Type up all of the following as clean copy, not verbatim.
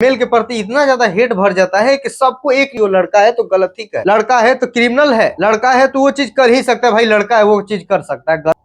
Mail के प्रति इतना ज्यादा हेट भर जाता है कि सबको एक ही, वो लड़का है तो गलत ही कर, लड़का है तो क्रिमिनल है, लड़का है तो वो चीज कर ही सकता है, भाई लड़का है वो चीज कर सकता है।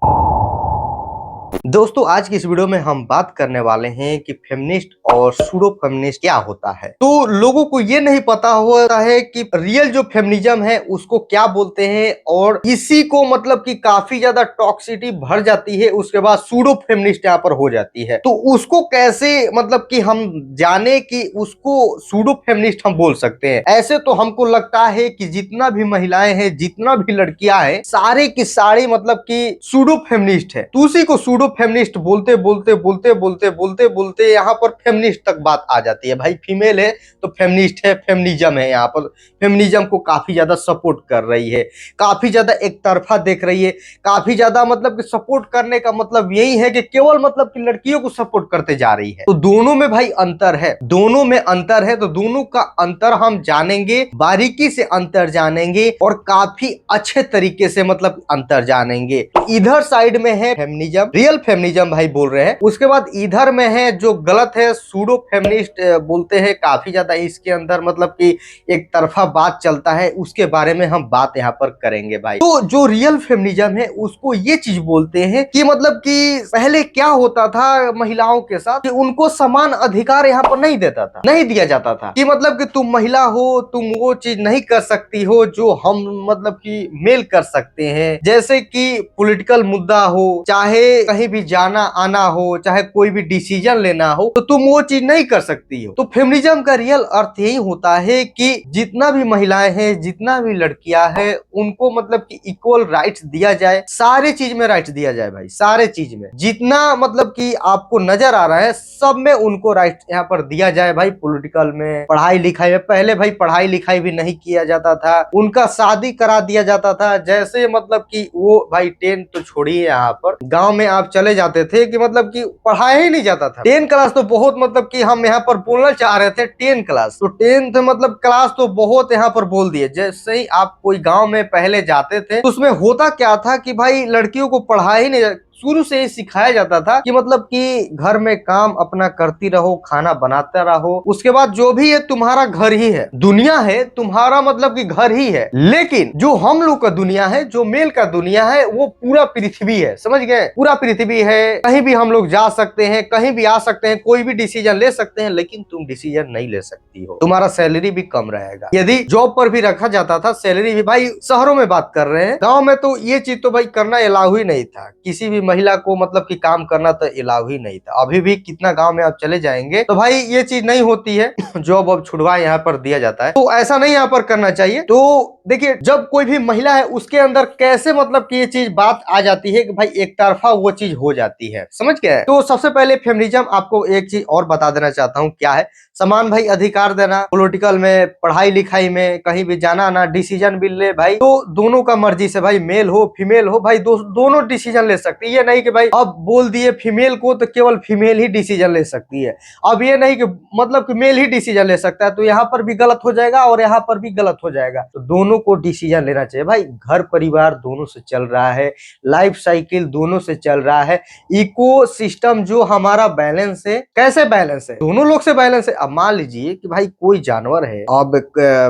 दोस्तों आज की इस वीडियो में हम बात करने वाले हैं कि फेमिनिस्ट और सूडो फेमिनिस्ट क्या होता है। तो लोगों को ये नहीं पता होता है कि रियल जो फेमिनिज्म है उसको क्या बोलते हैं, और इसी को मतलब कि काफी ज्यादा टॉक्सिसिटी भर जाती है, उसके बाद सूडो फेमिनिस्ट यहाँ पर हो जाती है। तो उसको कैसे मतलब कि हम जाने कि उसको सूडो फेमिनिस्ट हम बोल सकते हैं। ऐसे तो हमको लगता है कि जितना भी महिलाएं हैं, जितना भी लड़कियां हैं, सारे की सारी मतलब कि सूडो फेमिनिस्ट है। तो उसी को सूडो फेमिनिस्ट बोलते बोलते बोलते बोलते बोलते बोलते यहाँ पर फेमिनिस्ट तक बात आ जाती है। भाई फीमेल है तो फेमिनिस्ट है, फेमिनिज्म है, यहाँ पर फेमिनिज्म को काफी ज्यादा सपोर्ट कर रही है, काफी ज्यादा एक तरफा देख रही है, काफी ज्यादा मतलब कि सपोर्ट करने का मतलब यही है कि केवल मतलब कि लड़कियों को सपोर्ट करते जा रही है। तो दोनों में भाई अंतर है, दोनों में अंतर है। तो दोनों का अंतर हम जानेंगे, बारीकी से अंतर जानेंगे और काफी अच्छे तरीके से मतलब अंतर जानेंगे। तो इधर साइड में है फेमिनिज्म, रियल फेमिनिज्म भाई बोल रहे हैं, उसके बाद इधर में है जो गलत है, सूडो फेमिनिस्ट बोलते हैं। काफी ज्यादा इसके अंदर मतलब कि एक तरफा बात चलता है, उसके बारे में हम बात यहाँ पर करेंगे भाई। तो जो रियल फेमिनिज्म है उसको ये चीज बोलते हैं कि मतलब कि पहले क्या होता था महिलाओं के साथ कि उनको समान अधिकार यहाँ पर नहीं देता था, नहीं दिया जाता था कि मतलब कि तुम महिला हो, तुम वो चीज नहीं कर सकती हो जो हम मतलब कि मेल कर सकते हैं। जैसे कि पॉलिटिकल मुद्दा हो, चाहे कहीं भी जाना आना हो, चाहे कोई भी डिसीजन लेना हो, तो तुम वो चीज नहीं कर सकती हो। तो फेमिनिज्म का रियल अर्थ यही होता है कि जितना भी महिलाएं हैं, जितना भी लड़कियां हैं, उनको मतलब कि इक्वल राइट्स दिया जाए, सारे चीज में राइट्स दिया जाए भाई, सारे चीज में जितना मतलब कि आपको नजर आ रहा है सब में उनको राइट यहाँ पर दिया जाए भाई। पॉलिटिकल में, पढ़ाई लिखाई में, पहले भाई पढ़ाई लिखाई भी नहीं किया जाता था, उनका शादी करा दिया जाता था। जैसे मतलब कि वो भाई 10 तो छोड़िए, यहाँ पर गांव में आप चले जाते थे कि मतलब कि पढ़ाया ही नहीं जाता था। 10 क्लास तो बहुत मतलब कि हम यहाँ पर बोलना चाह रहे थे 10 क्लास, तो 10th मतलब क्लास तो बहुत यहाँ पर बोल दिए। जैसे ही आप कोई गांव में पहले जाते थे तो उसमें होता क्या था कि भाई लड़कियों को पढ़ाया ही नहीं, शुरू से ही सिखाया जाता था कि मतलब कि घर में काम अपना करती रहो, खाना बनाते रहो, उसके बाद जो भी है तुम्हारा घर ही है, दुनिया है तुम्हारा मतलब कि घर ही है। लेकिन जो हम लोग का दुनिया है, जो मेल का दुनिया है, वो पूरा पृथ्वी है, समझ गए, पूरा पृथ्वी है। कहीं भी हम लोग जा सकते हैं, कहीं भी आ सकते हैं, कोई भी डिसीजन ले सकते हैं, लेकिन तुम डिसीजन नहीं ले सकती हो, तुम्हारा सैलरी भी कम रहेगा। यदि जॉब पर भी रखा जाता था, सैलरी भी, भाई शहरों में बात कर रहे हैं, गाँव में तो ये चीज तो भाई करना अलाउ ही नहीं था, किसी भी महिला को मतलब कि काम करना तो अलाउ ही नहीं था। अभी भी कितना गांव में आप चले जाएंगे तो भाई ये चीज नहीं होती है, जॉब अब छुड़वा यहाँ पर दिया जाता है। तो ऐसा नहीं यहाँ पर करना चाहिए। तो देखिए जब कोई भी महिला है उसके अंदर कैसे मतलब कि ये चीज बात आ जाती है कि भाई एक तरफा वो चीज हो जाती है, समझ गए। तो सबसे पहले फेमिनिज्म आपको एक चीज और बता देना चाहता हूँ क्या है, समान भाई अधिकार देना, पॉलिटिकल में, पढ़ाई लिखाई में, कहीं भी जाना आना, डिसीजन भी ले भाई तो दोनों का मर्जी से, भाई मेल हो फीमेल हो, भाई दोनों डिसीजन ले सकती है। ये नहीं कि भाई अब बोल दिए फीमेल को तो केवल फीमेल ही डिसीजन ले सकती है, अब ये नहीं कि मतलब कि मेल ही डिसीजन ले सकता है, तो यहाँ पर भी गलत हो जाएगा और यहाँ पर भी गलत हो जाएगा। तो दोनों को डिसीजन लेना चाहिए भाई। घर परिवार दोनों से चल रहा है, लाइफ साइकिल दोनों से चल रहा है, इको सिस्टम जो हमारा बैलेंस है, कैसे बैलेंस है, दोनों लोग से बैलेंस है। अब मान लीजिए कि भाई कोई जानवर है, अब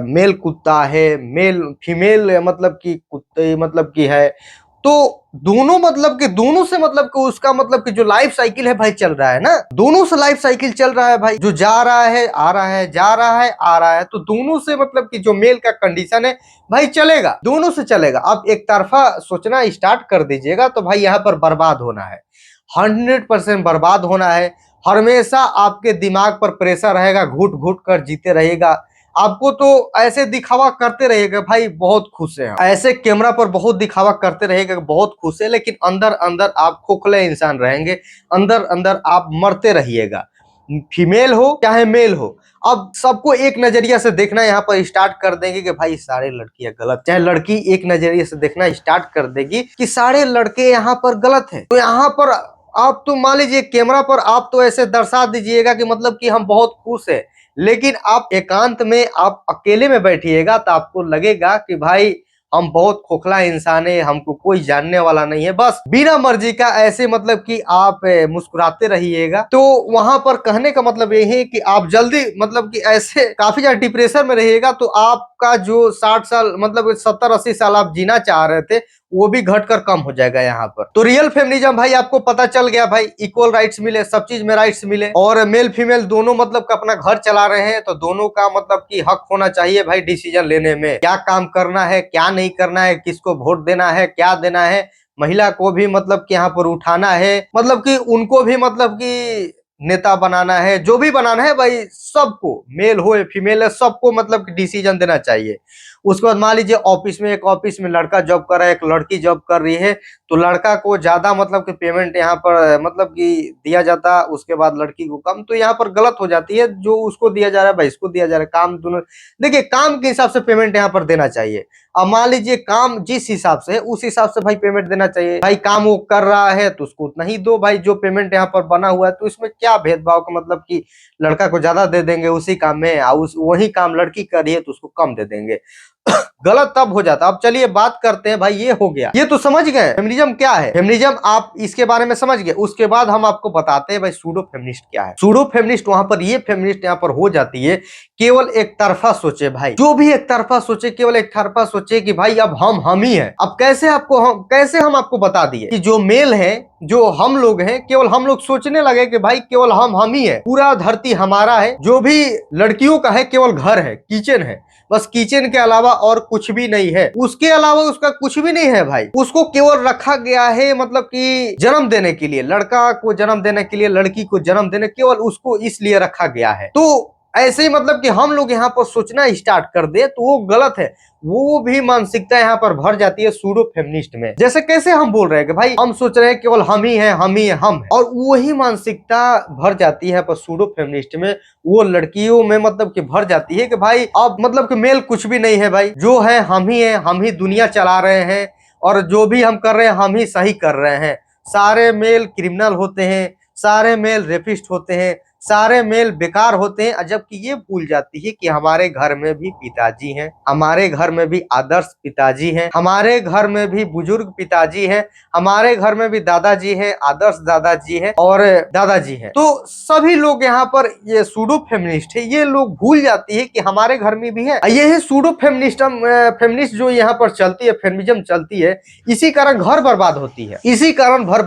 मेल कुत्ता है, मेल फीमेल मतलब कि कुत्ते मतलब की है, तो दोनों मतलब कि दोनों से मतलब कि उसका मतलब कि जो लाइफ साइकिल है भाई चल रहा है ना, दोनों से लाइफ साइकिल चल रहा है भाई, जो जा रहा है आ रहा है, जा रहा है आ रहा है, तो दोनों से मतलब कि जो मेल का कंडीशन है भाई चलेगा, दोनों से चलेगा। आप एक तरफा सोचना स्टार्ट कर दीजिएगा तो भाई यहाँ पर बर्बाद होना है, 100% बर्बाद होना है। हमेशा आपके दिमाग पर प्रेशर रहेगा, घुट घुट कर जीते रहेगा, आपको तो ऐसे दिखावा करते रहेगा भाई बहुत खुश है, ऐसे कैमरा पर बहुत दिखावा करते रहेगा बहुत खुश है, लेकिन अंदर अंदर आप खोखले इंसान रहेंगे, अंदर अंदर आप मरते रहिएगा। फीमेल हो चाहे मेल हो, अब सबको एक नजरिया से देखना यहाँ पर स्टार्ट कर देंगे कि भाई सारे लड़कियां गलत, चाहे लड़की एक नजरिए से देखना स्टार्ट कर देगी कि सारे लड़के यहाँ पर गलत हैं। तो यहाँ पर आप तो मान लीजिए कैमरा पर आप तो ऐसे दर्शा दीजिएगा कि मतलब कि हम बहुत खुश है, लेकिन आप एकांत में, आप अकेले में बैठिएगा तो आपको लगेगा कि भाई हम बहुत खोखला इंसान है, हमको कोई जानने वाला नहीं है, बस बिना मर्जी का ऐसे मतलब कि आप मुस्कुराते रहिएगा। तो वहां पर कहने का मतलब ये है कि आप जल्दी मतलब कि ऐसे काफी ज्यादा डिप्रेशन में रहिएगा, तो आपका जो 60 साल मतलब 70-80 साल आप जीना चाह रहे थे, वो भी घटकर कम हो जाएगा यहाँ पर। तो रियल फेमिनिज्म भाई आपको पता चल गया भाई, इक्वल राइट्स मिले, सब चीज में राइट्स मिले, और मेल फीमेल दोनों मतलब का अपना घर चला रहे हैं, तो दोनों का मतलब कि हक होना चाहिए भाई डिसीजन लेने में, क्या काम करना है, क्या नहीं करना है, किसको वोट देना है, क्या देना है। महिला को भी मतलब कि यहाँ पर उठाना है, मतलब कि उनको भी मतलब कि नेता बनाना है, जो भी बनाना है भाई, सबको मेल हो या फीमेल है, सबको मतलब कि डिसीजन देना चाहिए। उसके बाद मान लीजिए ऑफिस में, एक ऑफिस में लड़का जॉब कर रहा है, एक लड़की जॉब कर रही है, तो लड़का को ज्यादा मतलब कि पेमेंट यहाँ पर मतलब कि दिया जाता, उसके बाद लड़की को कम, तो यहाँ पर गलत हो जाती है। जो उसको दिया जा रहा है भाई इसको दिया जा रहा है, काम दोनों देखिए, काम के हिसाब से पेमेंट यहाँ पर देना चाहिए। अब मान लीजिए काम जिस हिसाब से है उस हिसाब से भाई पेमेंट देना चाहिए। भाई काम वो कर रहा है तो उसको उतना ही दो भाई, जो पेमेंट यहाँ पर बना हुआ है, तो इसमें क्या भेदभाव का मतलब कि लड़का को ज्यादा दे देंगे उसी काम में, उस वही काम लड़की कर रही है तो उसको कम दे देंगे। गलत तब हो जाता। अब चलिए बात करते हैं भाई, ये हो गया, ये तो समझ गए फेमिनिज्म क्या है, फेमिनिज्म आप इसके बारे में समझ गए। उसके बाद हम आपको बताते हैं भाई सूडो फेमिनिस्ट क्या है। सूडो फेमिनिस्ट वहां पर, ये फेमिनिस्ट यहाँ पर हो जाती है केवल एक तरफा सोचे भाई, जो भी एक तरफा सोचे, केवल एक तरफा सोचे कि भाई अब हम ही हैं। अब कैसे हम आपको बता दिए कि जो मेल है, जो हम लोग हैं, केवल हम लोग सोचने लगे कि भाई केवल हम ही है, पूरा धरती हमारा है, जो भी लड़कियों का है केवल घर है, किचन है, बस किचन के अलावा और कुछ भी नहीं है, उसके अलावा उसका कुछ भी नहीं है भाई। उसको केवल रखा गया है मतलब कि जन्म देने के लिए, लड़का को जन्म देने के लिए, लड़की को जन्म देने, केवल उसको इसलिए रखा गया है। तो ऐसे ही मतलब कि हम लोग यहाँ पर सोचना स्टार्ट कर दे तो वो गलत है। वो भी मानसिकता यहाँ पर भर जाती है सूडो फेमिनिस्ट में। जैसे कैसे हम बोल रहे हैं कि भाई हम सोच रहे हैं केवल हम ही हैं, हम ही हैं, हम हैं, और वही मानसिकता भर जाती है पर सूडो फेमिनिस्ट में, वो लड़कियों में मतलब कि भर जाती है कि भाई अब मतलब कि मेल कुछ भी नहीं है भाई, जो है हम ही हैं, हम ही दुनिया चला रहे हैं, और जो भी हम कर रहे हैं हम ही सही कर रहे हैं। सारे मेल क्रिमिनल होते हैं, सारे मेल रेपिस्ट होते हैं, सारे मेल बेकार होते हैं, जबकि ये भूल जाती है कि हमारे घर में भी पिताजी हैं, हमारे घर में भी आदर्श पिताजी हैं, हमारे घर में भी बुजुर्ग पिताजी हैं, हमारे घर में भी दादाजी हैं, आदर्श दादाजी हैं और दादाजी हैं। तो सभी लोग यहाँ पर, ये सूडो फेमिनिस्ट है, ये लोग भूल जाती है कि हमारे घर में भी है। ये है सूडो फेमिनिस्ट जो यहाँ पर चलती है, फेमिनिज्म चलती है, इसी कारण घर बर्बाद होती है, इसी कारण घर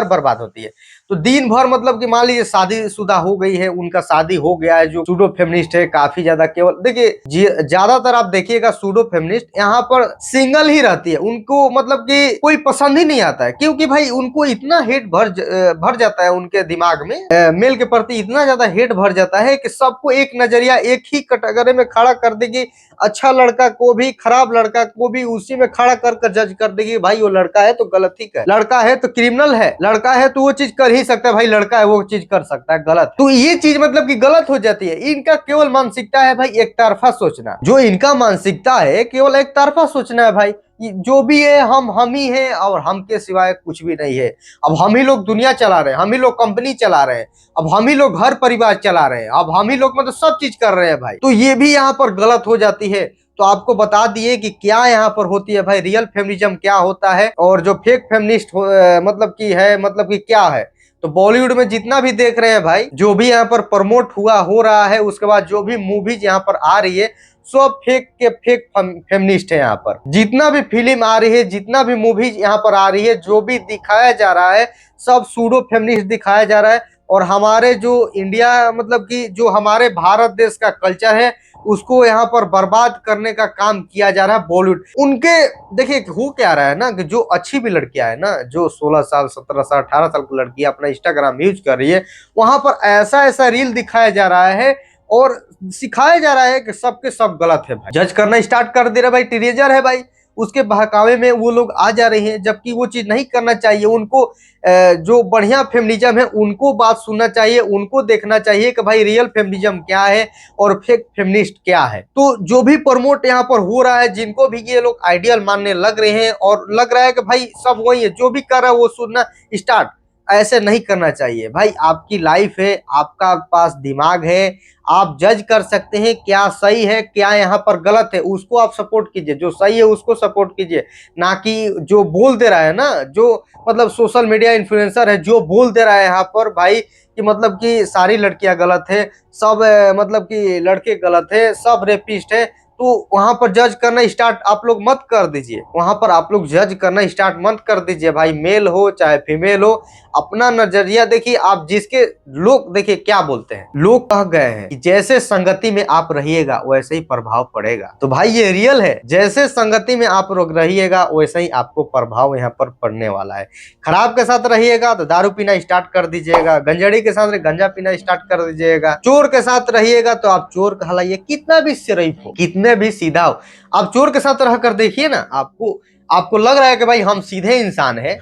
बर्बाद होती है। तो दिन भर मतलब कि मान लीजिए शादीशुदा हो गई है, उनका शादी हो गया है, जो सूडो फेमिनिस्ट है काफी ज्यादा, केवल देखिए ज्यादातर आप देखिएगा सूडो फेमिनिस्ट यहाँ पर सिंगल ही रहती है, उनको मतलब कि कोई पसंद ही नहीं आता है, क्योंकि भाई उनको इतना हेट भर जाता है उनके दिमाग में, मेल के प्रति इतना ज्यादा हेट भर जाता है कि सबको एक नजरिया, एक ही कैटेगरी में खड़ा कर देगी। अच्छा लड़का को भी, खराब लड़का को भी उसी में खड़ा कर जज कर देगी, भाई वो लड़का है तो गलत ही है, लड़का है तो क्रिमिनल है, लड़का है तो वो चीज कर ही सकता है, भाई लड़का है वो चीज कर सकता है, गलत। तो ये चीज मतलब कि गलत हो जाती है। इनका केवल मानसिकता है भाई एक तरफा सोचना, जो इनका मानसिकता है केवल एक तरफा सोचना है भाई, जो भी है हम ही हैं और हम के सिवाय कुछ भी नहीं है। अब हम ही लोग दुनिया चला रहे हैं, हम ही लोग कंपनी चला रहे हैं, अब हम ही लोग घर परिवार चला रहे हैं, अब हम ही लोग मतलब सब चीज कर रहे हैं भाई। तो ये भी यहाँ पर गलत हो जाती है। तो आपको बता दिए कि क्या यहाँ पर होती है भाई, रियल फेमिनिज्म क्या होता है, और जो फेक फेमिनिस्ट मतलब की है, मतलब कि क्या है। तो बॉलीवुड में जितना भी देख रहे हैं भाई, जो भी यहाँ पर प्रमोट हो रहा है, उसके बाद जो भी मूवीज यहाँ पर आ रही है, सब फेक के फेक फेमिनिस्ट है। यहाँ पर जितना भी फिल्म आ रही है, जितना भी मूवीज यहाँ पर आ रही है, जो भी दिखाया जा रहा है, सब सूडो फेमिनिस्ट दिखाया जा रहा है। और हमारे जो इंडिया मतलब कि जो हमारे भारत देश का कल्चर है, उसको यहाँ पर बर्बाद करने का काम किया जा रहा है बॉलीवुड। उनके देखिए हो क्या रहा है ना, कि जो अच्छी भी लड़कियां है ना, जो 16 साल 17 साल 18 साल की लड़की अपना इंस्टाग्राम यूज कर रही है, वहां पर ऐसा ऐसा रील दिखाया जा रहा है और सिखाया जा रहा है कि सबके सब गलत है भाई, जज करना स्टार्ट कर दे रहा है भाई, टीनेजर है भाई, उसके बहकावे में वो लोग आ जा रहे हैं, जबकि वो चीज नहीं करना चाहिए। उनको जो बढ़िया फेमिनिज्म है उनको बात सुनना चाहिए, उनको देखना चाहिए कि भाई रियल फेमिनिज्म क्या है और फेक फेमिनिस्ट क्या है। तो जो भी प्रमोट यहाँ पर हो रहा है, जिनको भी ये लोग आइडियल मानने लग रहे हैं और लग रहा है कि भाई सब वही है, जो भी कर रहा है वो सुनना स्टार्ट, ऐसे नहीं करना चाहिए भाई। आपकी लाइफ है, आपका पास दिमाग है, आप जज कर सकते हैं क्या सही है क्या यहाँ पर गलत है, उसको आप सपोर्ट कीजिए, जो सही है उसको सपोर्ट कीजिए। ना कि जो बोल दे रहा है ना, जो मतलब सोशल मीडिया इन्फ्लुएंसर है जो बोल दे रहा है यहाँ पर भाई कि मतलब कि सारी लड़कियां गलत है, सब मतलब कि लड़के गलत है, सब रेपिस्ट है, तो वहां पर जज करना स्टार्ट आप लोग मत कर दीजिए। वहां पर आप लोग जज करना स्टार्ट मत कर दीजिए भाई, मेल हो चाहे फीमेल हो, अपना नजरिया देखिए। आप जिसके लोग देखिए क्या बोलते हैं, लोग कह गए हैं कि जैसे संगति में आप रहिएगा वैसे ही प्रभाव पड़ेगा। तो भाई ये रियल है, जैसे संगति में आप लोग रहिएगा वैसे ही आपको प्रभाव यहाँ पर पड़ने वाला है। खराब के साथ रहिएगा तो दारू पीना स्टार्ट कर दीजिएगा, गंजड़ी के साथ गंजा पीना स्टार्ट कर दीजिएगा, चोर के साथ रहिएगा तो आप चोर कहलाइए, कितना भी शरीफ हो, कितने भी सीधा हो, आप चोर के साथ रह कर देखिए ना, आपको आपको लग रहा है कि भाई हम सीधे इंसान है।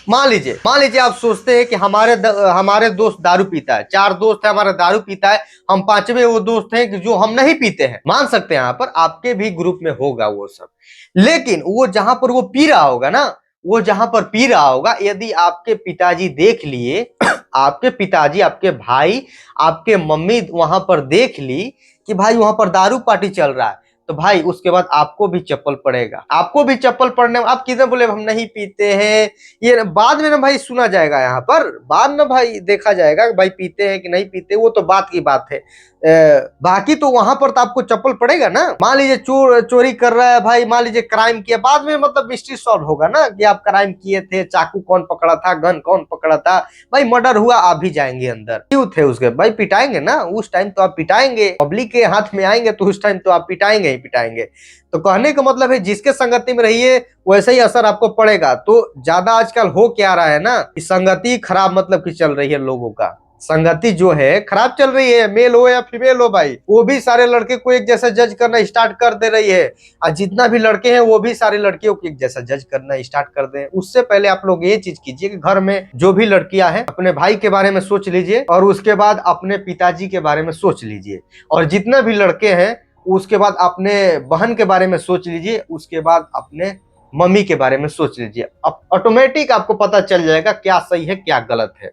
मान लीजिए आप सोचते हैं कि हमारे दोस्त दारू पीता है, 4 दोस्त है हमारा दारू पीता है, हम 5वें वो दोस्त हैं कि जो हम नहीं पीते हैं। मान सकते हैं यहाँ पर आपके भी ग्रुप में होगा वो सब, लेकिन वो जहां पर वो पी रहा होगा ना, वो जहां पर पी रहा होगा, यदि आपके पिताजी देख लिए आपके पिताजी, आपके भाई, आपके मम्मी वहां पर देख ली कि भाई वहां पर दारू पार्टी चल रहा है, तो भाई उसके बाद आपको भी चप्पल पड़ेगा, आपको भी चप्पल पड़ने। आप किधर बोले हम नहीं पीते हैं, ये बाद में ना भाई सुना जाएगा, यहाँ पर बाद में भाई देखा जाएगा कि भाई पीते हैं कि नहीं पीते, वो तो बात की बात है। बाकी तो वहां पर तो आपको चप्पल पड़ेगा ना। मान लीजिए चोरी कर रहा है भाई, मान लीजिए क्राइम किया, बाद में मतलब मिस्ट्री सॉल्व होगा ना कि आप क्राइम किए थे, चाकू कौन पकड़ा था, गन कौन पकड़ा था, भाई मर्डर हुआ आप भी जाएंगे अंदर, क्यों थे उसके भाई पिटाएंगे ना, उस टाइम तो आप पिटाएंगे, पब्लिक के हाथ में आएंगे तो उस टाइम तो आप पिटाएंगे ही पिटाएंगे। तो कहने का मतलब है जिसके संगति में रहिए वैसे ही असर आपको पड़ेगा। तो ज्यादा आजकल हो क्या रहा है ना कि संगति खराब मतलब की चल रही है, लोगों का संगति जो है खराब चल रही है, मेल हो या फीमेल हो भाई, वो भी सारे लड़के को एक जैसा जज करना स्टार्ट कर दे रही है, और जितना भी लड़के हैं वो भी सारे लड़कियों को एक जैसा जज करना स्टार्ट कर दे। उससे पहले आप लोग ये चीज कीजिए कि घर में जो भी लड़कियां हैं अपने भाई के बारे में सोच लीजिए, और उसके बाद अपने पिताजी के बारे में सोच लीजिए, और जितने भी लड़के हैं उसके बाद अपने बहन के बारे में सोच लीजिए, उसके बाद अपने मम्मी के बारे में सोच लीजिए। अब ऑटोमेटिक आपको पता चल जाएगा क्या सही है क्या गलत है।